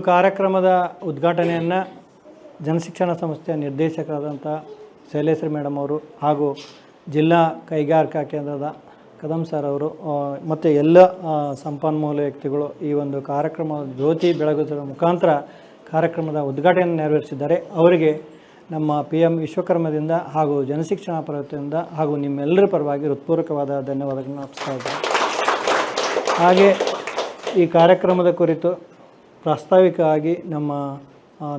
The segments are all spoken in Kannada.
ಕಾರ್ಯಕ್ರಮದ ಉದ್ಘಾಟನೆಯನ್ನು ಜನಶಿಕ್ಷಣ ಸಂಸ್ಥೆಯ ನಿರ್ದೇಶಕರಾದಂಥ ಶೈಲೇಶ್ವರಿ ಮೇಡಮ್ ಅವರು ಹಾಗೂ ಜಿಲ್ಲಾ ಕೈಗಾರಿಕಾ ಕೇಂದ್ರದ ಕದಂ ಸರ್ ಅವರು ಮತ್ತು ಎಲ್ಲ ಸಂಪನ್ಮೂಲ ವ್ಯಕ್ತಿಗಳು ಈ ಒಂದು ಕಾರ್ಯಕ್ರಮ ಜ್ಯೋತಿ ಬೆಳಗುವುದರ ಮುಖಾಂತರ ಕಾರ್ಯಕ್ರಮದ ಉದ್ಘಾಟನೆಯನ್ನು ನೆರವೇರಿಸಿದ್ದಾರೆ. ಅವರಿಗೆ ನಮ್ಮ PM ವಿಶ್ವಕರ್ಮದಿಂದ ಹಾಗೂ ಜನಶಿಕ್ಷಣ ಪರವತಿಯಿಂದ ಹಾಗೂ ನಿಮ್ಮೆಲ್ಲರ ಪರವಾಗಿ ಹೃತ್ಪೂರ್ವಕವಾದ ಧನ್ಯವಾದಗಳನ್ನು ಅರ್ಪಿಸ್ತಾ. ಹಾಗೆ ಈ ಕಾರ್ಯಕ್ರಮದ ಕುರಿತು ಪ್ರಾಸ್ತಾವಿಕವಾಗಿ ನಮ್ಮ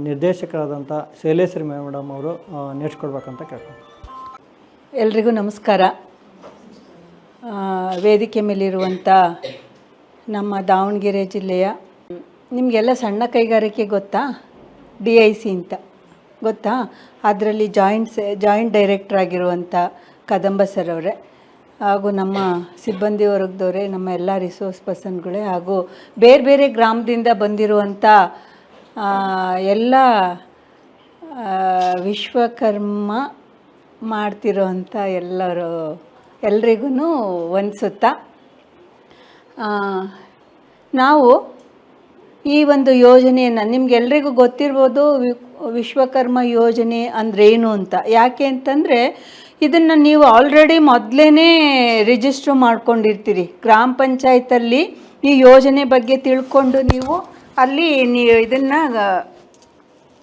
ನಿರ್ದೇಶಕರಾದಂಥ ಶೈಲೇಶ್ವರಿ ಮೇಡಮ್ ಅವರು ನಡೆಸ್ಕೊಡ್ಬೇಕಂತ ಕೇಳ್ಕೊಂಡು. ಎಲ್ರಿಗೂ ನಮಸ್ಕಾರ. ವೇದಿಕೆ ಮೇಲಿರುವಂಥ ನಮ್ಮ ದಾವಣಗೆರೆ ಜಿಲ್ಲೆಯ ನಿಮಗೆಲ್ಲ ಸಣ್ಣ ಕೈಗಾರಿಕೆ ಗೊತ್ತಾ? DIC ಅಂತ ಗೊತ್ತಾ? ಅದರಲ್ಲಿ ಜಾಯಿಂಟ್ ಡೈರೆಕ್ಟರ್ ಆಗಿರುವಂಥ ಕದಂಬ ಸರ್ ಅವರೇ ಹಾಗೂ ನಮ್ಮ ಸಿಬ್ಬಂದಿ ವರ್ಗದವರೇ, ನಮ್ಮ ಎಲ್ಲ ರಿಸೋರ್ಸ್ ಪರ್ಸನ್ಗಳೇ ಹಾಗೂ ಬೇರೆ ಬೇರೆ ಗ್ರಾಮದಿಂದ ಬಂದಿರುವಂಥ ಎಲ್ಲ ವಿಶ್ವಕರ್ಮ ಮಾಡ್ತಿರೋವಂಥ ಎಲ್ರಿಗೂ ವಂದಿಸುತ್ತಾ, ನಾವು ಈ ಒಂದು ಯೋಜನೆಯನ್ನು ನಿಮಗೆಲ್ರಿಗೂ ಗೊತ್ತಿರ್ಬೋದು. ವಿಶ್ವಕರ್ಮ ಯೋಜನೆ ಅಂದ್ರೇನು ಅಂತ. ಯಾಕೆ ಅಂತಂದರೆ ಇದನ್ನು ನೀವು ಆಲ್ರೆಡಿ ಮೊದಲೇ ರಿಜಿಸ್ಟ್ರ್ ಮಾಡ್ಕೊಂಡಿರ್ತೀರಿ. ಗ್ರಾಮ ಪಂಚಾಯತಲ್ಲಿ ಈ ಯೋಜನೆ ಬಗ್ಗೆ ತಿಳ್ಕೊಂಡು ನೀವು ಅಲ್ಲಿ ಇದನ್ನು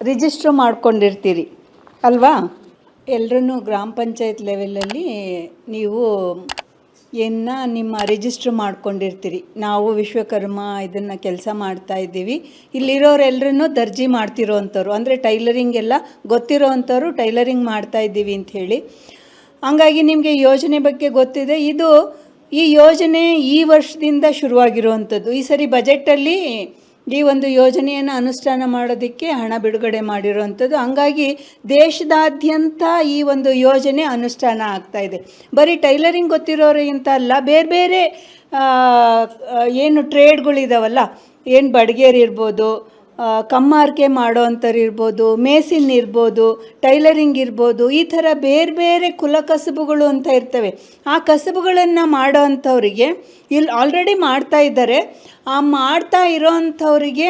ರಿಜಿಸ್ಟ್ರ್ ಮಾಡ್ಕೊಂಡಿರ್ತೀರಿ ಅಲ್ವಾ? ಗ್ರಾಮ ಪಂಚಾಯತ್ ಲೆವೆಲಲ್ಲಿ ನೀವು ನಿಮ್ಮ ರಿಜಿಸ್ಟ್ರ್ ಮಾಡ್ಕೊಂಡಿರ್ತೀರಿ. ನಾವು ವಿಶ್ವಕರ್ಮ ಇದನ್ನು ಕೆಲಸ ಮಾಡ್ತಾಯಿದ್ದೀವಿ, ಇಲ್ಲಿರೋರೆಲ್ಲರೂ ದರ್ಜಿ ಮಾಡ್ತಿರೋವಂಥವ್ರು, ಅಂದರೆ ಟೈಲರಿಂಗ್ ಎಲ್ಲ ಗೊತ್ತಿರೋವಂಥವ್ರು ಟೈಲರಿಂಗ್ ಮಾಡ್ತಾಯಿದ್ದೀವಿ ಅಂಥೇಳಿ. ಹಂಗಾಗಿ ನಿಮಗೆ ಯೋಜನೆ ಬಗ್ಗೆ ಗೊತ್ತಿದೆ. ಈ ಯೋಜನೆ ಈ ವರ್ಷದಿಂದ ಶುರುವಾಗಿರುವಂಥದ್ದು. ಈ ಸರಿ ಬಜೆಟಲ್ಲಿ ಈ ಒಂದು ಯೋಜನೆಯನ್ನು ಅನುಷ್ಠಾನ ಮಾಡೋದಕ್ಕೆ ಹಣ ಬಿಡುಗಡೆ ಮಾಡಿರೋವಂಥದ್ದು. ಹಂಗಾಗಿ ದೇಶದಾದ್ಯಂತ ಈ ಒಂದು ಯೋಜನೆ ಅನುಷ್ಠಾನ ಆಗ್ತಾಯಿದೆ. ಬರೀ ಟೈಲರಿಂಗ್ ಗೊತ್ತಿರೋರಿಗಿಂತ ಅಲ್ಲ, ಬೇರೆ ಬೇರೆ ಏನು ಟ್ರೇಡ್ಗಳಿದಾವಲ್ಲ, ಏನು ಬಡಿಗೇರು ಇರ್ಬೋದು, ಕಮ್ಮಾರಿಕೆ ಮಾಡೋವಂಥವ್ರು ಇರ್ಬೋದು, ಮೇಸಿನ್ ಇರ್ಬೋದು, ಟೈಲರಿಂಗ್ ಇರ್ಬೋದು, ಈ ಥರ ಬೇರೆ ಬೇರೆ ಕುಲಕಸಬುಗಳು ಅಂತ ಇರ್ತವೆ. ಆ ಕಸಬುಗಳನ್ನು ಮಾಡೋ ಅಂಥವ್ರಿಗೆ ಇಲ್ಲಿ ಆಲ್ರೆಡಿ ಮಾಡ್ತಾ ಇದ್ದಾರೆ. ಆ ಮಾಡ್ತಾ ಇರೋವಂಥವ್ರಿಗೆ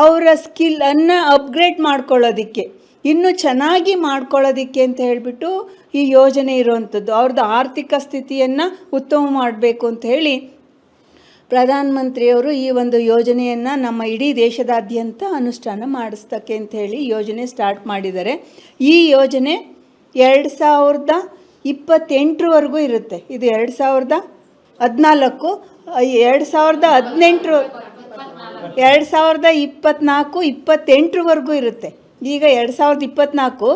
ಅವರ ಸ್ಕಿಲ್ಲನ್ನು ಅಪ್ಗ್ರೇಡ್ ಮಾಡ್ಕೊಳ್ಳೋದಕ್ಕೆ, ಇನ್ನೂ ಚೆನ್ನಾಗಿ ಮಾಡ್ಕೊಳ್ಳೋದಕ್ಕೆ ಅಂತ ಹೇಳಿಬಿಟ್ಟು ಈ ಯೋಜನೆ ಇರುವಂಥದ್ದು. ಅವ್ರದ್ದು ಆರ್ಥಿಕ ಸ್ಥಿತಿಯನ್ನು ಉತ್ತಮ ಮಾಡಬೇಕು ಅಂತ ಹೇಳಿ ಪ್ರಧಾನಮಂತ್ರಿಯವರು ಈ ಒಂದು ಯೋಜನೆಯನ್ನು ನಮ್ಮ ಇಡೀ ದೇಶದಾದ್ಯಂತ ಅನುಷ್ಠಾನ ಮಾಡಿಸ್ತಕ್ಕೆ ಅಂಥೇಳಿ ಯೋಜನೆ ಸ್ಟಾರ್ಟ್ ಮಾಡಿದ್ದಾರೆ. ಈ ಯೋಜನೆ 2028ವರೆಗೂ ಇರುತ್ತೆ. ಇದು 2014, 2018, 2024, 28ವರೆಗೂ ಇರುತ್ತೆ. ಈಗ 2024,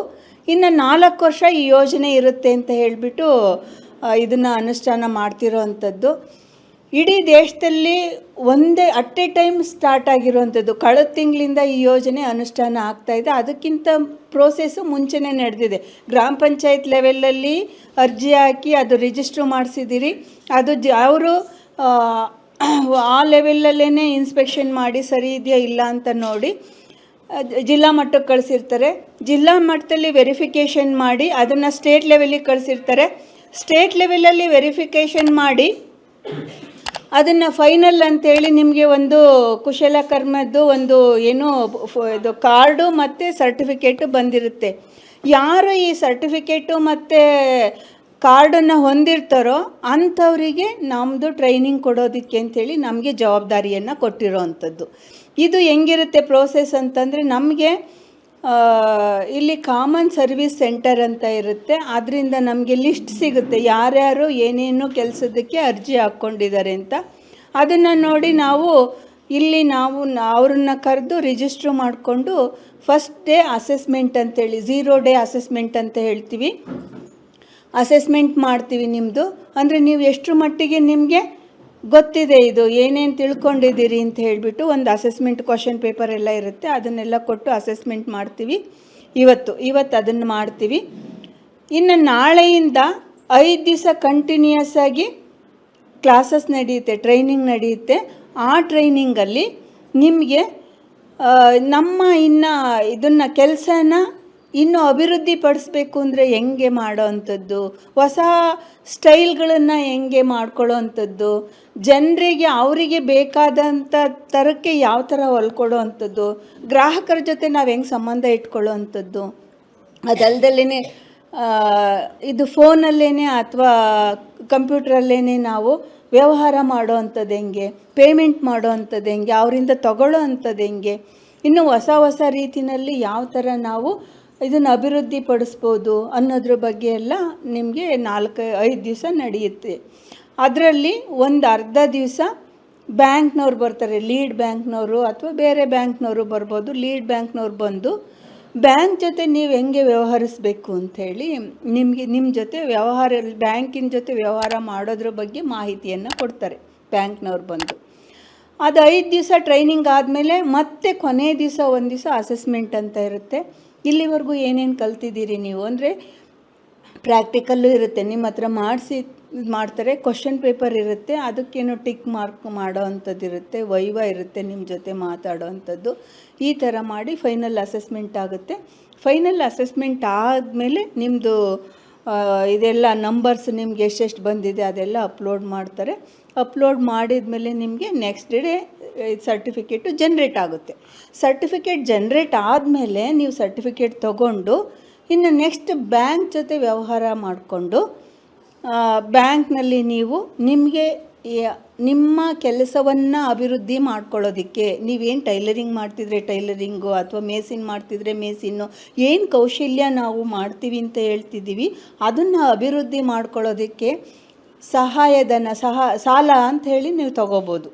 ಇನ್ನು 4 ವರ್ಷ ಈ ಯೋಜನೆ ಇರುತ್ತೆ ಅಂತ ಹೇಳಿಬಿಟ್ಟು ಇದನ್ನು ಅನುಷ್ಠಾನ ಮಾಡ್ತಿರೋ ಅಂಥದ್ದು. ಇಡೀ ದೇಶದಲ್ಲಿ ಒಂದೇ ಅಟ್ ಎ ಟೈಮ್ ಸ್ಟಾರ್ಟ್ ಆಗಿರುವಂಥದ್ದು. ಕಳೆದ ತಿಂಗಳಿಂದ ಈ ಯೋಜನೆ ಅನುಷ್ಠಾನ ಆಗ್ತಾಯಿದೆ. ಅದಕ್ಕಿಂತ ಪ್ರೋಸೆಸ್ಸು ಮುಂಚೆನೇ ನಡೆದಿದೆ. ಗ್ರಾಮ ಪಂಚಾಯತ್ ಲೆವೆಲಲ್ಲಿ ಅರ್ಜಿ ಹಾಕಿ ಅದು ರಿಜಿಸ್ಟ್ರ್ ಮಾಡಿಸಿದ್ದೀರಿ. ಅದು ಅವರು ಆ ಲೆವೆಲಲ್ಲೇ ಇನ್ಸ್ಪೆಕ್ಷನ್ ಮಾಡಿ ಸರಿ ಇದೆಯಾ ಇಲ್ಲ ಅಂತ ನೋಡಿ ಜಿಲ್ಲಾ ಮಟ್ಟಕ್ಕೆ ಕಳಿಸಿರ್ತಾರೆ. ಜಿಲ್ಲಾ ಮಟ್ಟದಲ್ಲಿ ವೆರಿಫಿಕೇಷನ್ ಮಾಡಿ ಅದನ್ನು ಸ್ಟೇಟ್ ಲೆವೆಲಿಗೆ ಕಳಿಸಿರ್ತಾರೆ. ಸ್ಟೇಟ್ ಲೆವೆಲಲ್ಲಿ ವೆರಿಫಿಕೇಷನ್ ಮಾಡಿ ಅದನ್ನು ಫೈನಲ್ ಅಂತೇಳಿ ನಿಮಗೆ ಒಂದು ಕುಶಲಕರ್ಮದ್ದು ಒಂದು ಇದು ಕಾರ್ಡು ಮತ್ತು ಸರ್ಟಿಫಿಕೇಟು ಬಂದಿರುತ್ತೆ. ಯಾರು ಈ ಸರ್ಟಿಫಿಕೇಟು ಮತ್ತು ಕಾರ್ಡನ್ನು ಹೊಂದಿರ್ತಾರೋ ಅಂಥವರಿಗೆ ನಮ್ಮದು ಟ್ರೈನಿಂಗ್ ಕೊಡೋದಕ್ಕೆ ಅಂಥೇಳಿ ನಮಗೆ ಜವಾಬ್ದಾರಿಯನ್ನು ಕೊಟ್ಟಿರೋ ಅಂಥದ್ದು. ಇದು ಹೆಂಗಿರುತ್ತೆ ಪ್ರೋಸೆಸ್ ಅಂತಂದರೆ, ನಮಗೆ ಇಲ್ಲಿ ಕಾಮನ್ ಸರ್ವಿಸ್ ಸೆಂಟರ್ ಅಂತ ಇರುತ್ತೆ. ಅದರಿಂದ ನಮಗೆ ಲಿಸ್ಟ್ ಸಿಗುತ್ತೆ ಯಾರ್ಯಾರು ಏನೇನು ಕೆಲಸದಕ್ಕೆ ಅರ್ಜಿ ಹಾಕ್ಕೊಂಡಿದ್ದಾರೆ ಅಂತ. ಅದನ್ನು ನೋಡಿ ನಾವು ಅವ್ರನ್ನ ಕರೆದು ರಿಜಿಸ್ಟ್ರ್ ಮಾಡಿಕೊಂಡು ಫಸ್ಟ್ ಡೇ ಅಸೆಸ್ಮೆಂಟ್ ಅಂತೇಳಿ 0 ಡೇ ಅಸೆಸ್ಮೆಂಟ್ ಅಂತ ಹೇಳ್ತೀವಿ. ಅಸೆಸ್ಮೆಂಟ್ ಮಾಡ್ತೀವಿ ನಿಮ್ಮದು. ಅಂದರೆ ನೀವು ಎಷ್ಟರ ಮಟ್ಟಿಗೆ ನಿಮಗೆ ಗೊತ್ತಿದೆ, ಇದು ಏನೇನು ತಿಳ್ಕೊಂಡಿದ್ದೀರಿ ಅಂತ ಹೇಳಿಬಿಟ್ಟು ಒಂದು ಅಸೆಸ್ಮೆಂಟ್ ಕ್ವಶನ್ ಪೇಪರ್ ಎಲ್ಲ ಇರುತ್ತೆ. ಅದನ್ನೆಲ್ಲ ಕೊಟ್ಟು ಅಸೆಸ್ಮೆಂಟ್ ಮಾಡ್ತೀವಿ. ಇವತ್ತು ಅದನ್ನು ಮಾಡ್ತೀವಿ. ಇನ್ನು ನಾಳೆಯಿಂದ 5 ದಿವಸ ಕಂಟಿನ್ಯೂಯಸ್ ಆಗಿ ಕ್ಲಾಸಸ್ ನಡೆಯುತ್ತೆ, ಟ್ರೈನಿಂಗ್ ನಡೆಯುತ್ತೆ. ಆ ಟ್ರೈನಿಂಗಲ್ಲಿ ನಿಮಗೆ ನಮ್ಮ ಇದನ್ನು ಕೆಲಸನ ಇನ್ನು ಅಭಿವೃದ್ಧಿ ಪಡಿಸ್ಬೇಕು ಅಂದರೆ ಹೆಂಗೆ ಮಾಡೋ ಅಂಥದ್ದು, ಹೊಸ ಸ್ಟೈಲ್ಗಳನ್ನು ಹೆಂಗೆ ಮಾಡ್ಕೊಳ್ಳೋ ಅಂಥದ್ದು, ಜನರಿಗೆ ಅವರಿಗೆ ಬೇಕಾದಂಥ ಥರಕ್ಕೆ ಯಾವ ಥರ ಹೊಲ್ಕೊಡೋ ಅಂಥದ್ದು, ಗ್ರಾಹಕರ ಜೊತೆ ನಾವು ಹೆಂಗೆ ಸಂಬಂಧ ಇಟ್ಕೊಳ್ಳೋ ಅಂಥದ್ದು, ಅದಲ್ದಲ್ಲೇ ಇದು ಫೋನಲ್ಲೇ ಅಥವಾ ಕಂಪ್ಯೂಟ್ರಲ್ಲೇ ನಾವು ವ್ಯವಹಾರ ಮಾಡೋ ಅಂಥದ್ದು ಹೆಂಗೆ, ಪೇಮೆಂಟ್ ಮಾಡೋ ಅಂಥದ್ದು ಹೆಂಗೆ, ಅವರಿಂದ ತಗೊಳ್ಳೋ ಅಂಥದ್ದು ಹೆಂಗೆ, ಇನ್ನು ಹೊಸ ಹೊಸ ರೀತಿಯಲ್ಲಿ ಯಾವ ಥರ ನಾವು ಇದನ್ನು ಅಭಿವೃದ್ಧಿ ಪಡಿಸ್ಬೋದು ಅನ್ನೋದ್ರ ಬಗ್ಗೆ ಎಲ್ಲ ನಿಮಗೆ 4-5 ದಿವಸ ನಡೆಯುತ್ತೆ. ಅದರಲ್ಲಿ ಒಂದು ಅರ್ಧ ದಿವಸ ಬ್ಯಾಂಕ್ನವ್ರು ಬರ್ತಾರೆ, ಲೀಡ್ ಬ್ಯಾಂಕ್ನವರು ಅಥವಾ ಬೇರೆ ಬ್ಯಾಂಕ್ನವರು ಬರ್ಬೋದು. ಲೀಡ್ ಬ್ಯಾಂಕ್ನವ್ರು ಬಂದು ಬ್ಯಾಂಕ್ ಜೊತೆ ನೀವು ಹೆಂಗೆ ವ್ಯವಹರಿಸಬೇಕು ಅಂಥೇಳಿ ನಿಮ್ಮ ಜೊತೆ ಬ್ಯಾಂಕಿನ ಜೊತೆ ವ್ಯವಹಾರ ಮಾಡೋದ್ರ ಬಗ್ಗೆ ಮಾಹಿತಿಯನ್ನು ಕೊಡ್ತಾರೆ ಬ್ಯಾಂಕ್ನವ್ರು ಬಂದು. ಅದು 5 ದಿವಸ ಟ್ರೈನಿಂಗ್ ಆದಮೇಲೆ ಮತ್ತೆ ಕೊನೆ ದಿವಸ ಒಂದು ದಿವಸ ಅಸೆಸ್ಮೆಂಟ್ ಅಂತ ಇರುತ್ತೆ. ಇಲ್ಲಿವರೆಗೂ ಏನೇನು ಕಲ್ತಿದ್ದೀರಿ ನೀವು ಅಂದರೆ ಪ್ರಾಕ್ಟಿಕಲ್ಲು ಇರುತ್ತೆ, ನಿಮ್ಮ ಹತ್ರ ಮಾಡ್ತಾರೆ, ಕ್ವಶನ್ ಪೇಪರ್ ಇರುತ್ತೆ, ಅದಕ್ಕೇನು ಟಿಕ್ ಮಾರ್ಕ್ ಮಾಡೋ ಅಂಥದ್ದು ಇರುತ್ತೆ, ವೈವಾ ಇರುತ್ತೆ, ನಿಮ್ಮ ಜೊತೆ ಮಾತಾಡೋ ಅಂಥದ್ದು. ಈ ಥರ ಮಾಡಿ ಫೈನಲ್ ಅಸೆಸ್ಮೆಂಟ್ ಆಗುತ್ತೆ. ಫೈನಲ್ ಅಸೆಸ್ಮೆಂಟ್ ಆದಮೇಲೆ ನಿಮ್ಮದು ಇದೆಲ್ಲ ನಂಬರ್ಸ್ ನಿಮ್ಗೆ ಎಷ್ಟೆಷ್ಟು ಬಂದಿದೆ ಅದೆಲ್ಲ ಅಪ್ಲೋಡ್ ಮಾಡ್ತಾರೆ. ಅಪ್ಲೋಡ್ ಮಾಡಿದ ಮೇಲೆ ನಿಮಗೆ ನೆಕ್ಸ್ಟ್ ಡೇ ಸರ್ಟಿಫಿಕೇಟು ಜನ್ರೇಟ್ ಆಗುತ್ತೆ. ಸರ್ಟಿಫಿಕೇಟ್ ಜನ್ರೇಟ್ ಆದಮೇಲೆ ನೀವು ಸರ್ಟಿಫಿಕೇಟ್ ತೊಗೊಂಡು ಇನ್ನು ನೆಕ್ಸ್ಟ್ ಬ್ಯಾಂಕ್ ಜೊತೆ ವ್ಯವಹಾರ ಮಾಡಿಕೊಂಡು ಬ್ಯಾಂಕ್ನಲ್ಲಿ ನೀವು ನಿಮ್ಮ ಕೆಲಸವನ್ನು ಅಭಿವೃದ್ಧಿ ಮಾಡ್ಕೊಳ್ಳೋದಕ್ಕೆ ನೀವೇನು ಟೈಲರಿಂಗ್ ಮಾಡ್ತಿದ್ರೆ ಟೈಲರಿಂಗು ಅಥವಾ ಮೇಸಿನ್ ಮಾಡ್ತಿದ್ರೆ ಮೇಸಿನ್ನು ಏನು ಕೌಶಲ್ಯ ನಾವು ಮಾಡ್ತೀವಿ ಅಂತ ಹೇಳ್ತಿದ್ದೀವಿ ಅದನ್ನು ಅಭಿವೃದ್ಧಿ ಮಾಡ್ಕೊಳ್ಳೋದಕ್ಕೆ ಸಹಾಯಧನ ಸಾಲ ಅಂಥೇಳಿ ನೀವು ತಗೋಬೋದು.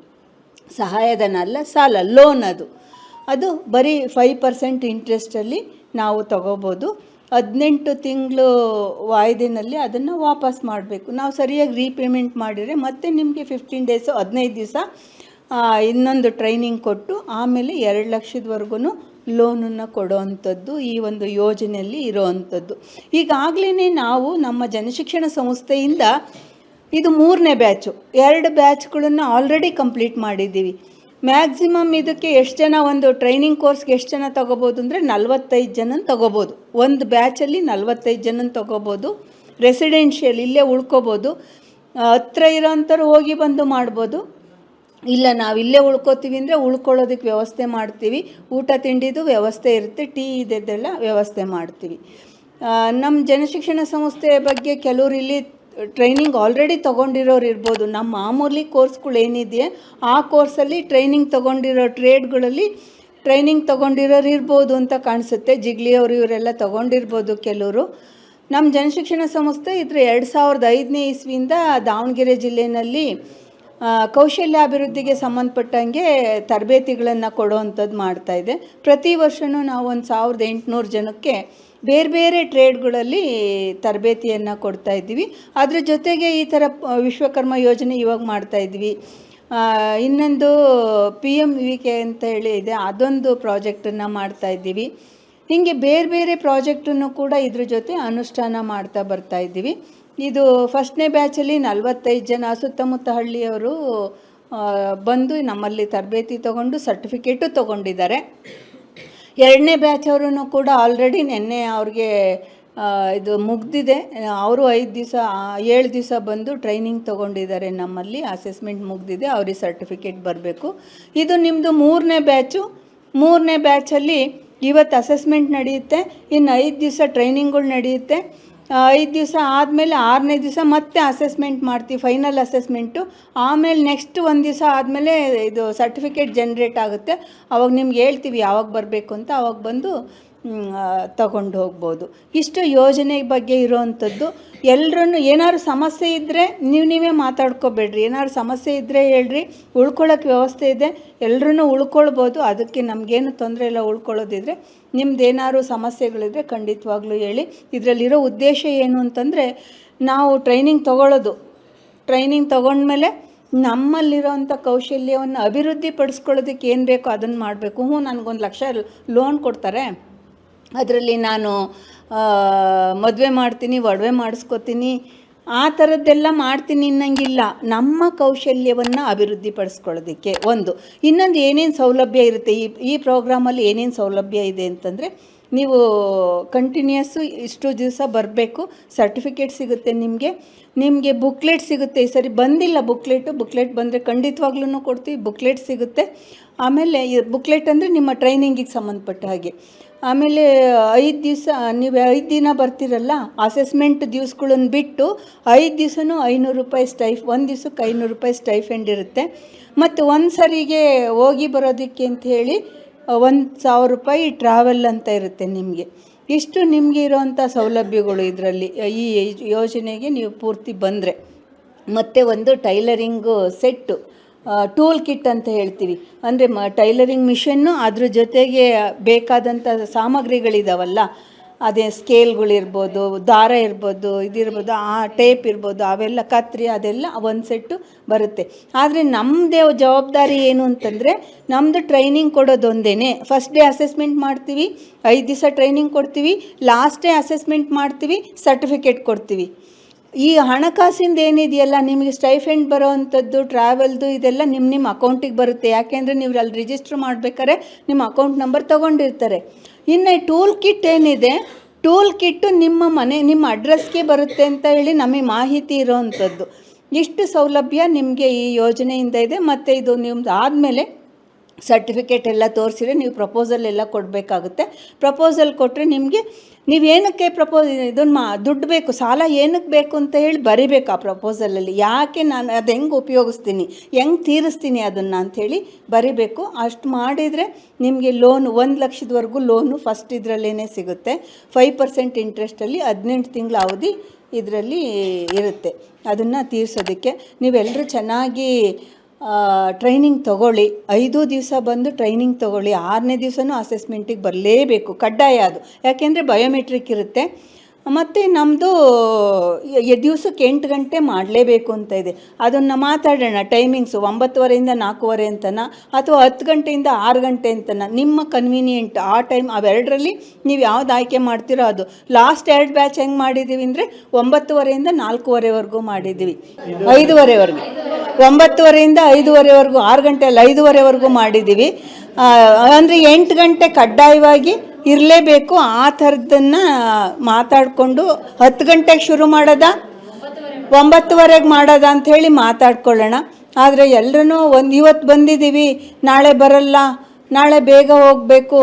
ಸಹಾಯಧನ ಅಲ್ಲ, ಸಾಲ, ಲೋನ್. ಅದು ಬರೀ 5% ಇಂಟ್ರೆಸ್ಟಲ್ಲಿ ನಾವು ತಗೋಬೋದು. 18 ತಿಂಗಳು ವಾಯ್ದೆನಲ್ಲಿ ಅದನ್ನು ವಾಪಸ್ ಮಾಡಬೇಕು. ನಾವು ಸರಿಯಾಗಿ ರೀಪೇಮೆಂಟ್ ಮಾಡಿದರೆ ಮತ್ತೆ ನಿಮಗೆ 15 ಡೇಸು 15 ದಿವಸ ಇನ್ನೊಂದು ಟ್ರೈನಿಂಗ್ ಕೊಟ್ಟು ಆಮೇಲೆ 2 ಲಕ್ಷದವರೆಗೂ ಲೋನನ್ನು ಕೊಡೋ ಅಂಥದ್ದು ಈ ಒಂದು ಯೋಜನೆಯಲ್ಲಿ ಇರೋ ಅಂಥದ್ದು. ಈಗಾಗಲೇ ನಾವು ನಮ್ಮ ಜನಶಿಕ್ಷಣ ಸಂಸ್ಥೆಯಿಂದ ಇದು 3ನೇ ಬ್ಯಾಚು, 2 ಬ್ಯಾಚ್ಗಳನ್ನು ಆಲ್ರೆಡಿ ಕಂಪ್ಲೀಟ್ ಮಾಡಿದ್ದೀವಿ. ಮ್ಯಾಕ್ಸಿಮಮ್ ಇದಕ್ಕೆ ಎಷ್ಟು ಜನ ಒಂದು ಟ್ರೈನಿಂಗ್ ಕೋರ್ಸ್ಗೆ ಎಷ್ಟು ಜನ ತೊಗೋಬೋದು ಅಂದರೆ 45 ಜನ ತೊಗೋಬೋದು. ಒಂದು ಬ್ಯಾಚಲ್ಲಿ 45 ಜನ ತೊಗೋಬೋದು. ರೆಸಿಡೆನ್ಷಿಯಲ್ ಇಲ್ಲೇ ಉಳ್ಕೋಬೋದು. ಹತ್ರ ಇರೋಂಥವ್ರು ಹೋಗಿ ಬಂದು ಮಾಡ್ಬೋದು. ಇಲ್ಲ ನಾವು ಇಲ್ಲೇ ಉಳ್ಕೋತೀವಿ ಅಂದರೆ ಉಳ್ಕೊಳ್ಳೋದಕ್ಕೆ ವ್ಯವಸ್ಥೆ ಮಾಡ್ತೀವಿ. ಊಟ ತಿಂಡಿದು ವ್ಯವಸ್ಥೆ ಇರುತ್ತೆ, ಟೀ ಇದೆಲ್ಲ ವ್ಯವಸ್ಥೆ ಮಾಡ್ತೀವಿ. ನಮ್ಮ ಜನಶಿಕ್ಷಣ ಸಂಸ್ಥೆಯ ಬಗ್ಗೆ ಕೆಲವರು ಇಲ್ಲಿ ಟ್ರೈನಿಂಗ್ ಆಲ್ರೆಡಿ ತೊಗೊಂಡಿರೋರು ಇರ್ಬೋದು. ನಮ್ಮ ಮಾಮೂಲಿ ಕೋರ್ಸ್ಗಳೇನಿದೆಯೇ ಆ ಕೋರ್ಸಲ್ಲಿ ಟ್ರೈನಿಂಗ್ ತೊಗೊಂಡಿರೋ ಟ್ರೇಡ್ಗಳಲ್ಲಿ ಟ್ರೈನಿಂಗ್ ತೊಗೊಂಡಿರೋರು ಇರ್ಬೋದು ಅಂತ ಕಾಣಿಸುತ್ತೆ. ಜಿಗ್ಲಿಯವರು ಇವರೆಲ್ಲ ತೊಗೊಂಡಿರ್ಬೋದು ಕೆಲವರು. ನಮ್ಮ ಜನಶಿಕ್ಷಣ ಸಂಸ್ಥೆ ಇದ್ರ 2005ನೇ ಇಸ್ವಿಯಿಂದ ದಾವಣಗೆರೆ ಜಿಲ್ಲೆಯಲ್ಲಿ ಕೌಶಲ್ಯಾಭಿವೃದ್ಧಿಗೆ ಸಂಬಂಧಪಟ್ಟಂಗೆ ತರಬೇತಿಗಳನ್ನು ಕೊಡೋವಂಥದ್ದು ಮಾಡ್ತಾಯಿದೆ. ಪ್ರತಿ ವರ್ಷವೂ ನಾವು ಒಂದು 1800 ಜನಕ್ಕೆ ಬೇರೆ ಬೇರೆ ಟ್ರೇಡ್ಗಳಲ್ಲಿ ತರಬೇತಿಯನ್ನು ಕೊಡ್ತಾಯಿದ್ದೀವಿ. ಅದ್ರ ಜೊತೆಗೆ ಈ ಥರ ವಿಶ್ವಕರ್ಮ ಯೋಜನೆ ಇವಾಗ ಮಾಡ್ತಾಯಿದ್ವಿ. ಇನ್ನೊಂದು PMVK ಅಂತ ಹೇಳಿ ಇದೆ, ಅದೊಂದು ಪ್ರಾಜೆಕ್ಟನ್ನು ಮಾಡ್ತಾಯಿದ್ದೀವಿ. ಹೀಗೆ ಬೇರೆ ಬೇರೆ ಪ್ರಾಜೆಕ್ಟನ್ನು ಕೂಡ ಇದ್ರ ಜೊತೆ ಅನುಷ್ಠಾನ ಮಾಡ್ತಾ ಬರ್ತಾಯಿದ್ದೀವಿ. ಇದು ಫಸ್ಟ್ನೇ ಬ್ಯಾಚಲ್ಲಿ 45 ಜನ ಸುತ್ತಮುತ್ತ ಹಳ್ಳಿಯವರು ಬಂದು ನಮ್ಮಲ್ಲಿ ತರಬೇತಿ ತೊಗೊಂಡು ಸರ್ಟಿಫಿಕೇಟು ತೊಗೊಂಡಿದ್ದಾರೆ. 2ನೇ ಬ್ಯಾಚ್ ಅವರು ಕೂಡ ಆಲ್ರೆಡಿ ನಿನ್ನೆ ಅವ್ರಿಗೆ ಇದು ಮುಗ್ದಿದೆ. ಅವರು 7 ದಿವಸ ಬಂದು ಟ್ರೈನಿಂಗ್ ತೊಗೊಂಡಿದ್ದಾರೆ ನಮ್ಮಲ್ಲಿ. ಅಸೆಸ್ಮೆಂಟ್ ಮುಗ್ದಿದೆ, ಅವ್ರಿಗೆ ಸರ್ಟಿಫಿಕೇಟ್ ಬರಬೇಕು. ಇದು ನಿಮ್ಮದು 3ನೇ ಬ್ಯಾಚು. 3ನೇ ಬ್ಯಾಚಲ್ಲಿ ಇವತ್ತು ಅಸೆಸ್ಮೆಂಟ್ ನಡೆಯುತ್ತೆ, ಇನ್ನು 5 ದಿವಸ ಟ್ರೈನಿಂಗ್ಗಳು ನಡೆಯುತ್ತೆ. 5 ದಿವಸ ಆದಮೇಲೆ 6ನೇ ದಿವಸ ಮತ್ತೆ ಅಸೆಸ್ಮೆಂಟ್ ಮಾಡ್ತೀವಿ, ಫೈನಲ್ ಅಸೆಸ್ಮೆಂಟು. ಆಮೇಲೆ ನೆಕ್ಸ್ಟ್ 1 ದಿವಸ ಆದಮೇಲೆ ಇದು ಸರ್ಟಿಫಿಕೇಟ್ ಜನ್ರೇಟ್ ಆಗುತ್ತೆ. ಅವಾಗ ನಿಮ್ಗೆ ಹೇಳ್ತೀವಿ ಯಾವಾಗ ಬರಬೇಕು ಅಂತ, ಅವಾಗ ಬಂದು ತಗೊಂಡು ಹೋಗ್ಬೋದು. ಇಷ್ಟು ಯೋಜನೆ ಬಗ್ಗೆ ಇರೋವಂಥದ್ದು. ಎಲ್ಲರೂ ಏನಾದ್ರು ಸಮಸ್ಯೆ ಇದ್ದರೆ ನೀವೇ ಮಾತಾಡ್ಕೋಬೇಡ್ರಿ. ಏನಾದ್ರು ಸಮಸ್ಯೆ ಇದ್ದರೆ ಹೇಳ್ರಿ, ಉಳ್ಕೊಳ್ಳೋಕ್ಕೆ ವ್ಯವಸ್ಥೆ ಇದೆ, ಎಲ್ಲರೂ ಉಳ್ಕೊಳ್ಬೋದು. ಅದಕ್ಕೆ ನಮಗೇನು ತೊಂದರೆ ಇಲ್ಲ. ಉಳ್ಕೊಳ್ಳೋದಿದ್ರೆ ನಿಮ್ದೇನಾದ್ರು ಸಮಸ್ಯೆಗಳಿದ್ರೆ ಖಂಡಿತವಾಗ್ಲೂ ಹೇಳಿ. ಇದರಲ್ಲಿರೋ ಉದ್ದೇಶ ಏನು ಅಂತಂದರೆ ನಾವು ಟ್ರೈನಿಂಗ್ ತೊಗೊಂಡ್ಮೇಲೆ ನಮ್ಮಲ್ಲಿರೋವಂಥ ಕೌಶಲ್ಯವನ್ನು ಅಭಿವೃದ್ಧಿ ಪಡಿಸ್ಕೊಳ್ಳೋದಕ್ಕೆ ಏನು ಬೇಕೋ ಅದನ್ನು ಮಾಡಬೇಕು. ನನಗೊಂದು 1 ಲಕ್ಷ ಲೋನ್ ಕೊಡ್ತಾರೆ, ಅದರಲ್ಲಿ ನಾನು ಮದುವೆ ಮಾಡ್ತೀನಿ, ಒಡವೆ ಮಾಡಿಸ್ಕೊತೀನಿ, ಆ ಥರದ್ದೆಲ್ಲ ಮಾಡ್ತೀನಿ ಅನ್ನಂಗಿಲ್ಲ. ನಮ್ಮ ಕೌಶಲ್ಯವನ್ನು ಅಭಿವೃದ್ಧಿ ಪಡಿಸ್ಕೊಳ್ಳೋದಕ್ಕೆ ಇನ್ನೊಂದು ಏನೇನು ಸೌಲಭ್ಯ ಇರುತ್ತೆ ಈ ಪ್ರೋಗ್ರಾಮಲ್ಲಿ. ಏನೇನು ಸೌಲಭ್ಯ ಇದೆ ಅಂತಂದರೆ ನೀವು ಕಂಟಿನ್ಯೂಸ್ಸು ಇಷ್ಟು ದಿವಸ ಬರಬೇಕು, ಸರ್ಟಿಫಿಕೇಟ್ ಸಿಗುತ್ತೆ ನಿಮಗೆ ಬುಕ್ಲೆಟ್ ಸಿಗುತ್ತೆ. ಈ ಸರಿ ಬಂದಿಲ್ಲ ಬುಕ್ಲೆಟ್ ಬಂದರೆ ಖಂಡಿತವಾಗ್ಲೂ ಕೊಡ್ತೀವಿ, ಬುಕ್ಲೆಟ್ ಸಿಗುತ್ತೆ. ಆಮೇಲೆ ಬುಕ್ಲೆಟ್ ಅಂದರೆ ನಿಮ್ಮ ಟ್ರೈನಿಂಗಿಗೆ ಸಂಬಂಧಪಟ್ಟ ಹಾಗೆ. ಆಮೇಲೆ 5 ದಿವಸ ನೀವು 5 ದಿನ ಬರ್ತಿರಲ್ಲ, ಅಸೆಸ್ಮೆಂಟ್ ದಿವಸಗಳನ್ನು ಬಿಟ್ಟು 5 ದಿವಸನೂ 500 ರೂಪಾಯಿ ಒಂದು ದಿವ್ಸಕ್ಕೆ 500 ರೂಪಾಯಿ ಸ್ಟೈಫೆಂಡ್ ಇರುತ್ತೆ. ಮತ್ತು ಒಂದು ಸರಿಗೆ ಹೋಗಿ ಬರೋದಕ್ಕೆ ಅಂತ ಹೇಳಿ 1,000 ರೂಪಾಯಿ ಟ್ರಾವೆಲ್ ಅಂತ ಇರುತ್ತೆ ನಿಮಗೆ. ಇಷ್ಟು ನಿಮಗೆ ಇರೋವಂಥ ಸೌಲಭ್ಯಗಳು ಇದರಲ್ಲಿ, ಈ ಯೋಜನೆಗೆ ನೀವು ಪೂರ್ತಿ ಬಂದರೆ. ಮತ್ತು ಒಂದು ಟೈಲರಿಂಗು ಸೆಟ್ಟು, ಟೂಲ್ ಕಿಟ್ ಅಂತ ಹೇಳ್ತೀವಿ, ಅಂದರೆ ಟೈಲರಿಂಗ್ ಮಿಷನ್ನು, ಅದ್ರ ಜೊತೆಗೆ ಬೇಕಾದಂಥ ಸಾಮಗ್ರಿಗಳಿದಾವಲ್ಲ, ಅದೇ ಸ್ಕೇಲ್ಗಳಿರ್ಬೋದು, ದಾರ ಇರ್ಬೋದು, ಇದಿರ್ಬೋದು, ಆ ಟೇಪ್ ಇರ್ಬೋದು, ಅವೆಲ್ಲ ಕತ್ರಿ, ಅದೆಲ್ಲ ಒಂದು ಸೆಟ್ಟು ಬರುತ್ತೆ. ಆದರೆ ನಮ್ಮದೇ ಜವಾಬ್ದಾರಿ ಏನು ಅಂತಂದರೆ, ನಮ್ಮದು ಟ್ರೈನಿಂಗ್ ಕೊಡೋದೊಂದೇ. ಫಸ್ಟ್ ಡೇ ಅಸೆಸ್ಮೆಂಟ್ ಮಾಡ್ತೀವಿ, 5 ದಿವಸ ಟ್ರೈನಿಂಗ್ ಕೊಡ್ತೀವಿ, ಲಾಸ್ಟ್ ಡೇ ಅಸೆಸ್ಮೆಂಟ್ ಮಾಡ್ತೀವಿ, ಸರ್ಟಿಫಿಕೇಟ್ ಕೊಡ್ತೀವಿ. ಈ ಹಣಕಾಸಿಂದ ಏನಿದೆಯಲ್ಲ, ನಿಮಗೆ ಸ್ಟೈಫೆಂಡ್ ಬರೋ ಅಂಥದ್ದು, ಟ್ರಾವೆಲ್ದು, ಇದೆಲ್ಲ ನಿಮ್ಮ ಅಕೌಂಟಿಗೆ ಬರುತ್ತೆ. ಯಾಕೆಂದರೆ ನೀವು ಅಲ್ಲಿ ರಿಜಿಸ್ಟ್ರ್ ಮಾಡಬೇಕಾದ್ರೆ ನಿಮ್ಮ ಅಕೌಂಟ್ ನಂಬರ್ ತೊಗೊಂಡಿರ್ತಾರೆ. ಇನ್ನು ಟೂಲ್ ಕಿಟ್ ಏನಿದೆ, ಟೂಲ್ ಕಿಟ್ಟು ನಿಮ್ಮ ಅಡ್ರೆಸ್ಗೆ ಬರುತ್ತೆ ಅಂತ ಹೇಳಿ ನಮಗೆ ಮಾಹಿತಿ ಇರೋವಂಥದ್ದು. ಇಷ್ಟು ಸೌಲಭ್ಯ ನಿಮಗೆ ಈ ಯೋಜನೆಯಿಂದ ಇದೆ. ಮತ್ತು ಇದು ನಿಮ್ದು ಆದಮೇಲೆ ಸರ್ಟಿಫಿಕೇಟ್ ಎಲ್ಲ ತೋರಿಸಿದ್ರೆ ನೀವು ಪ್ರಪೋಸಲ್ ಎಲ್ಲ ಕೊಡಬೇಕಾಗುತ್ತೆ. ಪ್ರಪೋಸಲ್ ಕೊಟ್ಟರೆ ನಿಮಗೆ ನೀವೇನಕ್ಕೆ ದುಡ್ಡು ಬೇಕು, ಸಾಲ ಏನಕ್ಕೆ ಬೇಕು ಅಂತ ಹೇಳಿ ಬರಿಬೇಕು ಆ ಪ್ರಪೋಸಲಲ್ಲಿ. ಯಾಕೆ ನಾನು ಅದು ಹೆಂಗೆ ಉಪಯೋಗಿಸ್ತೀನಿ, ಹೆಂಗೆ ತೀರಿಸ್ತೀನಿ ಅದನ್ನು ಅಂಥೇಳಿ ಬರಿಬೇಕು. ಅಷ್ಟು ಮಾಡಿದರೆ ನಿಮಗೆ ಲೋನು 1 ಲಕ್ಷದವರೆಗೂ ಲೋನು ಫಸ್ಟ್ ಇದರಲ್ಲೇ ಸಿಗುತ್ತೆ. 5% ಇಂಟ್ರೆಸ್ಟಲ್ಲಿ 18 ತಿಂಗಳ ಅವಧಿ ಇದರಲ್ಲಿ ಇರುತ್ತೆ. ಅದನ್ನು ತೀರಿಸೋದಕ್ಕೆ ನೀವೆಲ್ಲರೂ ಚೆನ್ನಾಗಿ ಟ್ರೈನಿಂಗ್ ತೊಗೊಳ್ಳಿ. 5 ದಿವಸ ಬಂದು ಟ್ರೈನಿಂಗ್ ತೊಗೊಳ್ಳಿ. 6ನೇ ದಿವಸನೂ ಅಸೆಸ್ಮೆಂಟಿಗೆ ಬರಲೇಬೇಕು, ಕಡ್ಡಾಯ ಅದು. ಯಾಕೆಂದರೆ ಬಯೋಮೆಟ್ರಿಕ್ ಇರುತ್ತೆ. ಮತ್ತು ನಮ್ಮದು ದಿವಸಕ್ಕೆ 8 ಗಂಟೆ ಮಾಡಲೇಬೇಕು ಅಂತ ಇದೆ. ಅದನ್ನು ಮಾತಾಡೋಣ. ಟೈಮಿಂಗ್ಸು 9:30 4:15 ಅಂತನ, ಅಥವಾ 10 ಗಂಟೆಯಿಂದ 6 ಗಂಟೆ ಅಂತನ, ನಿಮ್ಮ ಕನ್ವೀನಿಯೆಂಟ್ ಆ ಟೈಮ್. ಅವೆರಡರಲ್ಲಿ ನೀವು ಯಾವ್ದು ಆಯ್ಕೆ ಮಾಡ್ತೀರೋ ಅದು. ಲಾಸ್ಟ್ 2 ಬ್ಯಾಚ್ ಹೆಂಗೆ ಮಾಡಿದ್ದೀವಿ ಅಂದರೆ 9:30 4:15 ಮಾಡಿದ್ದೀವಿ, 5:30 9:30 5:30 6 ಗಂಟೆಯಲ್ಲಿ 5:30 ಮಾಡಿದ್ದೀವಿ. ಅಂದರೆ 8 ಗಂಟೆ ಕಡ್ಡಾಯವಾಗಿ ಇರಲೇಬೇಕು. ಆ ಥರದ್ದನ್ನು ಮಾತಾಡಿಕೊಂಡು 10 ಗಂಟೆಗೆ ಶುರು ಮಾಡೋದ, 9:30 ಮಾಡೋದ ಅಂಥೇಳಿ ಮಾತಾಡ್ಕೊಳ್ಳೋಣ. ಆದರೆ ಎಲ್ಲರೂ ಇವತ್ತು ಬಂದಿದ್ದೀವಿ, ನಾಳೆ ಬರಲ್ಲ, ನಾಳೆ ಬೇಗ ಹೋಗಬೇಕು,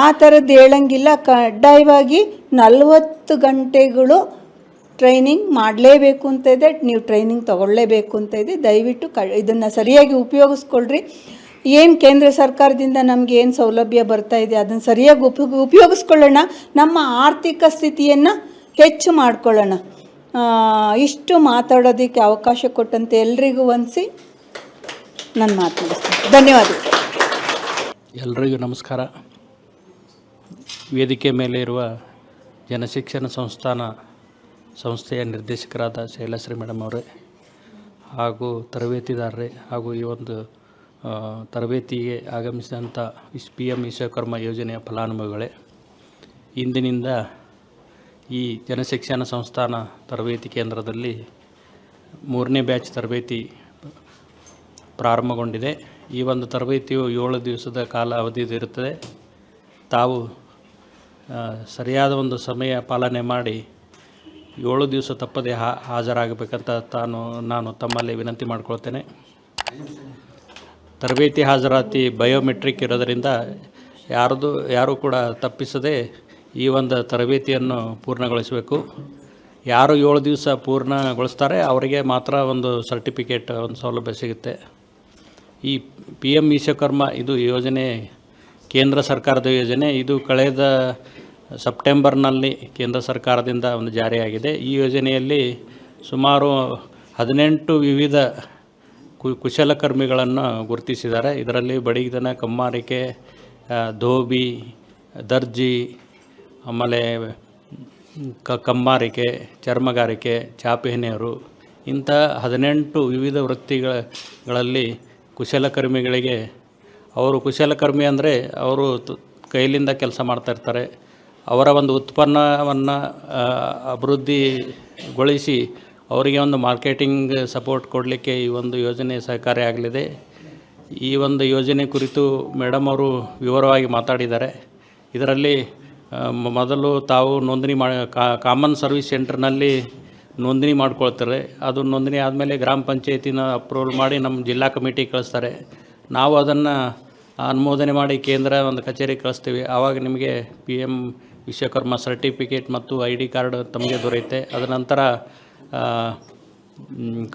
ಆ ಥರದ್ದು ಹೇಳಂಗಿಲ್ಲ. ಕಡ್ಡಾಯವಾಗಿ 40 ಗಂಟೆಗಳು ಟ್ರೈನಿಂಗ್ ಮಾಡಲೇಬೇಕು ಅಂತ ಇದೆ. ನೀವು ಟ್ರೈನಿಂಗ್ ತೊಗೊಳ್ಳೇಬೇಕು ಅಂತ ಇದೆ. ದಯವಿಟ್ಟು ಇದನ್ನು ಸರಿಯಾಗಿ ಉಪಯೋಗಿಸ್ಕೊಳ್ರಿ. ಏನು ಕೇಂದ್ರ ಸರ್ಕಾರದಿಂದ ನಮಗೆ ಏನು ಸೌಲಭ್ಯ ಬರ್ತಾ ಇದೆ ಅದನ್ನು ಸರಿಯಾಗಿ ಉಪಯೋಗಿಸ್ಕೊಳ್ಳೋಣ. ನಮ್ಮ ಆರ್ಥಿಕ ಸ್ಥಿತಿಯನ್ನು ಹೆಚ್ಚು ಮಾಡ್ಕೊಳ್ಳೋಣ. ಇಷ್ಟು ಮಾತಾಡೋದಕ್ಕೆ ಅವಕಾಶ ಕೊಟ್ಟಂತೆ ಎಲ್ರಿಗೂ ವಂದಿಸಿ ನಾನು ಮಾತಾಡಿಸ್ತೀನಿ. ಧನ್ಯವಾದಗಳು. ಎಲ್ರಿಗೂ ನಮಸ್ಕಾರ. ವೇದಿಕೆ ಮೇಲೆ ಇರುವ ಜನಶಿಕ್ಷಣ ಸಂಸ್ಥೆಯ ನಿರ್ದೇಶಕರಾದ ಶೈಲಶ್ರೀ ಮೇಡಮ್ ಅವರೇ, ಹಾಗೂ ತರಬೇತಿದಾರರೇ, ಹಾಗೂ ಈ ಒಂದು ತರಬೇತಿಗೆ ಆಗಮಿಸಿದಂಥ PM ವಿಶ್ವಕರ್ಮ ಯೋಜನೆಯ ಫಲಾನುಭವಿಗಳೇ, ಇಂದಿನಿಂದ ಈ ಜನಶಿಕ್ಷಣ ಸಂಸ್ಥಾನ ತರಬೇತಿ ಕೇಂದ್ರದಲ್ಲಿ 3ನೇ ಬ್ಯಾಚ್ ತರಬೇತಿ ಪ್ರಾರಂಭಗೊಂಡಿದೆ. ಈ ಒಂದು ತರಬೇತಿಯು 7 ದಿವಸದ ಕಾಲ ಅವಧಿಯಿರುತ್ತದೆ. ತಾವು ಸರಿಯಾದ ಒಂದು ಸಮಯ ಪಾಲನೆ ಮಾಡಿ 7 ದಿವಸ ತಪ್ಪದೆ ಹಾಜರಾಗಬೇಕಂತ ನಾನು ತಮ್ಮಲ್ಲಿ ವಿನಂತಿ ಮಾಡಿಕೊಳ್ತೇನೆ. ತರಬೇತಿ ಹಾಜರಾತಿ ಬಯೋಮೆಟ್ರಿಕ್ ಇರೋದರಿಂದ ಯಾರೂ ಕೂಡ ತಪ್ಪಿಸದೆ ಈ ಒಂದು ತರಬೇತಿಯನ್ನು ಪೂರ್ಣಗೊಳಿಸಬೇಕು. ಯಾರು 7 ದಿವಸ ಪೂರ್ಣಗೊಳಿಸ್ತಾರೆ ಅವರಿಗೆ ಮಾತ್ರ ಒಂದು ಸರ್ಟಿಫಿಕೇಟ್, ಒಂದು ಸೌಲಭ್ಯ ಸಿಗುತ್ತೆ. ಈ PM ವಿಶ್ವಕರ್ಮ ಇದು ಯೋಜನೆ ಕೇಂದ್ರ ಸರ್ಕಾರದ ಯೋಜನೆ. ಇದು ಕಳೆದ ಸೆಪ್ಟೆಂಬರ್ನಲ್ಲಿ ಕೇಂದ್ರ ಸರ್ಕಾರದಿಂದ ಒಂದು ಜಾರಿಯಾಗಿದೆ. ಈ ಯೋಜನೆಯಲ್ಲಿ ಸುಮಾರು 18 ವಿವಿಧ ಕುಶಲಕರ್ಮಿಗಳನ್ನು ಗುರುತಿಸಿದ್ದಾರೆ. ಇದರಲ್ಲಿ ಬಡಿಗತನ, ಕಮ್ಮಾರಿಕೆ, ಧೋಬಿ, ದರ್ಜಿ, ಆಮೇಲೆ ಕಮ್ಮಾರಿಕೆ, ಚರ್ಮಗಾರಿಕೆ, ಚಾಪೆಹೆನೆಯರು, ಇಂಥ 18 ವಿವಿಧ ವೃತ್ತಿಗಳಲ್ಲಿ ಕುಶಲಕರ್ಮಿಗಳಿಗೆ, ಅವರು ಕುಶಲಕರ್ಮಿ ಅಂದರೆ ಅವರು ಕೈಲಿಂದ ಕೆಲಸ ಮಾಡ್ತಾಯಿರ್ತಾರೆ. ಅವರ ಒಂದು ಉತ್ಪನ್ನವನ್ನು ಅಭಿವೃದ್ಧಿಗೊಳಿಸಿ ಅವರಿಗೆ ಒಂದು ಮಾರ್ಕೆಟಿಂಗ್ ಸಪೋರ್ಟ್ ಕೊಡಲಿಕ್ಕೆ ಈ ಒಂದು ಯೋಜನೆ ಸಹಕಾರಿಯಾಗಲಿದೆ. ಈ ಒಂದು ಯೋಜನೆ ಕುರಿತು ಮೇಡಮ್ ಅವರು ವಿವರವಾಗಿ ಮಾತಾಡಿದ್ದಾರೆ. ಇದರಲ್ಲಿ ಮೊದಲು ತಾವು ನೋಂದಣಿ ಕಾಮನ್ ಸರ್ವಿಸ್ ಸೆಂಟರ್ನಲ್ಲಿ ನೋಂದಣಿ ಮಾಡ್ಕೊಳ್ತಾರೆ. ಅದು ನೋಂದಣಿ ಆದಮೇಲೆ ಗ್ರಾಮ ಪಂಚಾಯತಿನ ಅಪ್ರೂವಲ್ ಮಾಡಿ ನಮ್ಮ ಜಿಲ್ಲಾ ಕಮಿಟಿ ಕಳಿಸ್ತಾರೆ. ನಾವು ಅದನ್ನು ಅನುಮೋದನೆ ಮಾಡಿ ಕೇಂದ್ರ ಒಂದು ಕಚೇರಿಗೆ ಕಳಿಸ್ತೀವಿ. ಆವಾಗ ನಿಮಗೆ PM ವಿಶ್ವಕರ್ಮ ಸರ್ಟಿಫಿಕೇಟ್ ಮತ್ತು ID ಕಾರ್ಡ್ ತಮಗೆ ದೊರೆಯುತ್ತೆ. ಅದರ ನಂತರ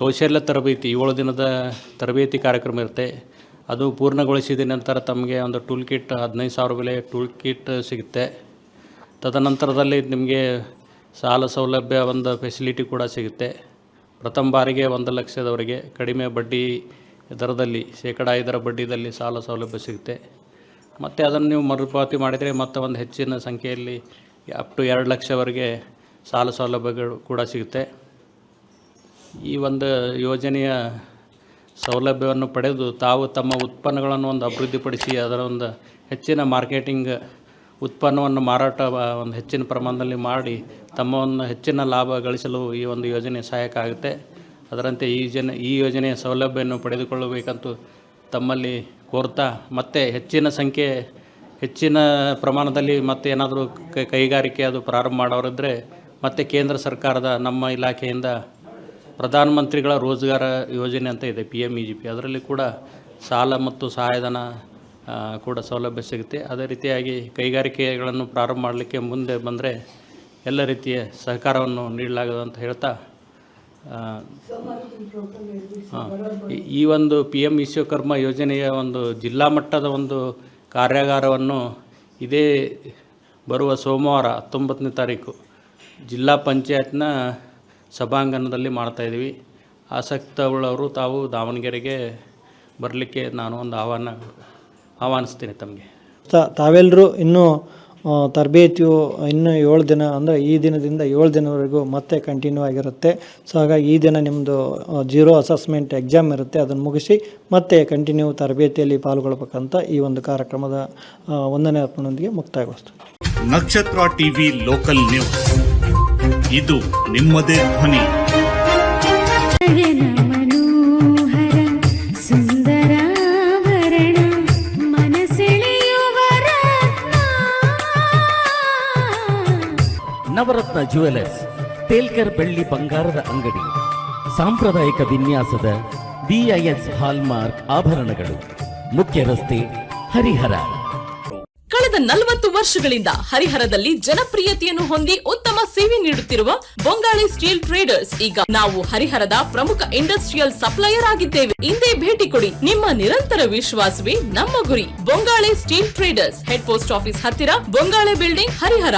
ಕೌಶಲ್ಯ ತರಬೇತಿ 7 ದಿನದ ತರಬೇತಿ ಕಾರ್ಯಕ್ರಮ ಇರುತ್ತೆ. ಅದು ಪೂರ್ಣಗೊಳಿಸಿದ ನಂತರ ತಮಗೆ ಒಂದು ಟೂಲ್ ಕಿಟ್ 15,000 ಬೆಲೆ ಟೂಲ್ ಕಿಟ್ ಸಿಗುತ್ತೆ. ತದನಂತರದಲ್ಲಿ ನಿಮಗೆ ಸಾಲ ಸೌಲಭ್ಯ ಒಂದು ಫೆಸಿಲಿಟಿ ಕೂಡ ಸಿಗುತ್ತೆ. ಪ್ರಥಮ ಬಾರಿಗೆ 1 ಲಕ್ಷದವರೆಗೆ ಕಡಿಮೆ ಬಡ್ಡಿ ದರದಲ್ಲಿ 5% ಬಡ್ಡಿದಲ್ಲಿ ಸಾಲ ಸೌಲಭ್ಯ ಸಿಗುತ್ತೆ. ಮತ್ತು ಅದನ್ನು ನೀವು ಮರುಪಾವತಿ ಮಾಡಿದರೆ ಮತ್ತೆ ಒಂದು ಹೆಚ್ಚಿನ ಸಂಖ್ಯೆಯಲ್ಲಿ ಅಪ್ ಟು 2 ಲಕ್ಷವರೆಗೆ ಸಾಲ ಸೌಲಭ್ಯಗಳು ಕೂಡ ಸಿಗುತ್ತೆ. ಈ ಒಂದು ಯೋಜನೆಯ ಸೌಲಭ್ಯವನ್ನು ಪಡೆದು ತಾವು ತಮ್ಮ ಉತ್ಪನ್ನಗಳನ್ನು ಒಂದು ಅಭಿವೃದ್ಧಿಪಡಿಸಿ ಅದರ ಒಂದು ಹೆಚ್ಚಿನ ಮಾರ್ಕೆಟಿಂಗ್ ಉತ್ಪನ್ನವನ್ನು ಮಾರಾಟ ಒಂದು ಹೆಚ್ಚಿನ ಪ್ರಮಾಣದಲ್ಲಿ ಮಾಡಿ ತಮ್ಮ ಒಂದು ಹೆಚ್ಚಿನ ಲಾಭ ಗಳಿಸಲು ಈ ಒಂದು ಯೋಜನೆ ಸಹಾಯಕ ಆಗುತ್ತೆ. ಅದರಂತೆ ಈ ಯೋಜನೆಯ ಸೌಲಭ್ಯವನ್ನು ಪಡೆದುಕೊಳ್ಳಬೇಕಂತೂ ತಮ್ಮಲ್ಲಿ ಕೋರ್ತಾ ಮತ್ತು ಹೆಚ್ಚಿನ ಪ್ರಮಾಣದಲ್ಲಿ ಮತ್ತೆ ಏನಾದರೂ ಕೈಗಾರಿಕೆ ಅದು ಪ್ರಾರಂಭ ಮಾಡೋರಿದ್ದರೆ ಮತ್ತು ಕೇಂದ್ರ ಸರ್ಕಾರದ ನಮ್ಮ ಇಲಾಖೆಯಿಂದ ಪ್ರಧಾನಮಂತ್ರಿಗಳ ರೋಜ್ಗಾರ ಯೋಜನೆ ಅಂತ ಇದೆ PMEGP, ಅದರಲ್ಲಿ ಕೂಡ ಸಾಲ ಮತ್ತು ಸಹಾಯಧನ ಕೂಡ ಸೌಲಭ್ಯ ಸಿಗುತ್ತೆ. ಅದೇ ರೀತಿಯಾಗಿ ಕೈಗಾರಿಕೆಗಳನ್ನು ಪ್ರಾರಂಭ ಮಾಡಲಿಕ್ಕೆ ಮುಂದೆ ಬಂದರೆ ಎಲ್ಲ ರೀತಿಯ ಸಹಕಾರವನ್ನು ನೀಡಲಾಗುವುದು ಅಂತ ಹೇಳ್ತಾ ಈ ಒಂದು PM ವಿಶ್ವಕರ್ಮ ಯೋಜನೆಯ ಒಂದು ಜಿಲ್ಲಾ ಮಟ್ಟದ ಒಂದು ಕಾರ್ಯಾಗಾರವನ್ನು ಇದೇ ಬರುವ ಸೋಮವಾರ 19ನೇ ತಾರೀಕು ಜಿಲ್ಲಾ ಪಂಚಾಯತ್ನ ಸಭಾಂಗಣದಲ್ಲಿ ಮಾಡ್ತಾಯಿದ್ದೀವಿ. ಆಸಕ್ತವುಳ್ಳವರು ತಾವು ದಾವಣಗೆರೆಗೆ ಬರಲಿಕ್ಕೆ ನಾನು ಒಂದು ಆಹ್ವಾನಿಸ್ತೀನಿ ತಮಗೆ. ತಾವೆಲ್ಲರೂ ಇನ್ನೂ ತರಬೇತಿಯು ಇನ್ನೂ 7 ದಿನ ಅಂದರೆ ಈ ದಿನದಿಂದ 7 ದಿನವರೆಗೂ ಮತ್ತೆ ಕಂಟಿನ್ಯೂ ಆಗಿರುತ್ತೆ. ಸೊ ಹಾಗಾಗಿ ಈ ದಿನ ನಿಮ್ಮದು 0 ಅಸೆಸ್ಮೆಂಟ್ ಎಕ್ಸಾಮ್ ಇರುತ್ತೆ. ಅದನ್ನು ಮುಗಿಸಿ ಮತ್ತೆ ಕಂಟಿನ್ಯೂ ತರಬೇತಿಯಲ್ಲಿ ಪಾಲ್ಗೊಳ್ಬೇಕಂತ ಈ ಒಂದು ಕಾರ್ಯಕ್ರಮದ ವಂದನೆ ಅರ್ಪಣೆಯೊಂದಿಗೆ ಮುಕ್ತಾಯಗೊಳಿಸ್ತೀವಿ. ನಕ್ಷತ್ರ ಟಿವಿ ಲೋಕಲ್ ನ್ಯೂಸ್, ಇದು ನಿಮ್ಮದೇ ಧ್ವನಿ. ನವರತ್ನ ಜ್ಯುವೆಲರ್ಸ್, ತೇಲ್ಕರ್ ಬೆಳ್ಳಿ ಬಂಗಾರದ ಅಂಗಡಿ, ಸಾಂಪ್ರದಾಯಿಕ ವಿನ್ಯಾಸದ BIS ಹಾಲ್ಮಾರ್ಕ್ ಆಭರಣಗಳು, ಮುಖ್ಯ ರಸ್ತೆ, ಹರಿಹರ. ಕಳೆದ 40 ವರ್ಷಗಳಿಂದ ಹರಿಹರದಲ್ಲಿ ಜನಪ್ರಿಯತೆಯನ್ನು ಹೊಂದಿ ಉತ್ತಮ ಸೇವೆ ನೀಡುತ್ತಿರುವ ಬೊಂಗಾಳೆ ಸ್ಟೀಲ್ ಟ್ರೇಡರ್ಸ್ ಈಗ ನಾವು ಹರಿಹರದ ಪ್ರಮುಖ ಇಂಡಸ್ಟ್ರಿಯಲ್ ಸಪ್ಲೈಯರ್ ಆಗಿದ್ದೇವೆ. ಇಂದೇ ಭೇಟಿ ಕೊಡಿ. ನಿಮ್ಮ ನಿರಂತರ ವಿಶ್ವಾಸವೇ ನಮ್ಮ ಗುರಿ. Bongale steel traders, head post office ಹತ್ತಿರ, ಬೊಂಗಾಳೆ ಬಿಲ್ಡಿಂಗ್, ಹರಿಹರ.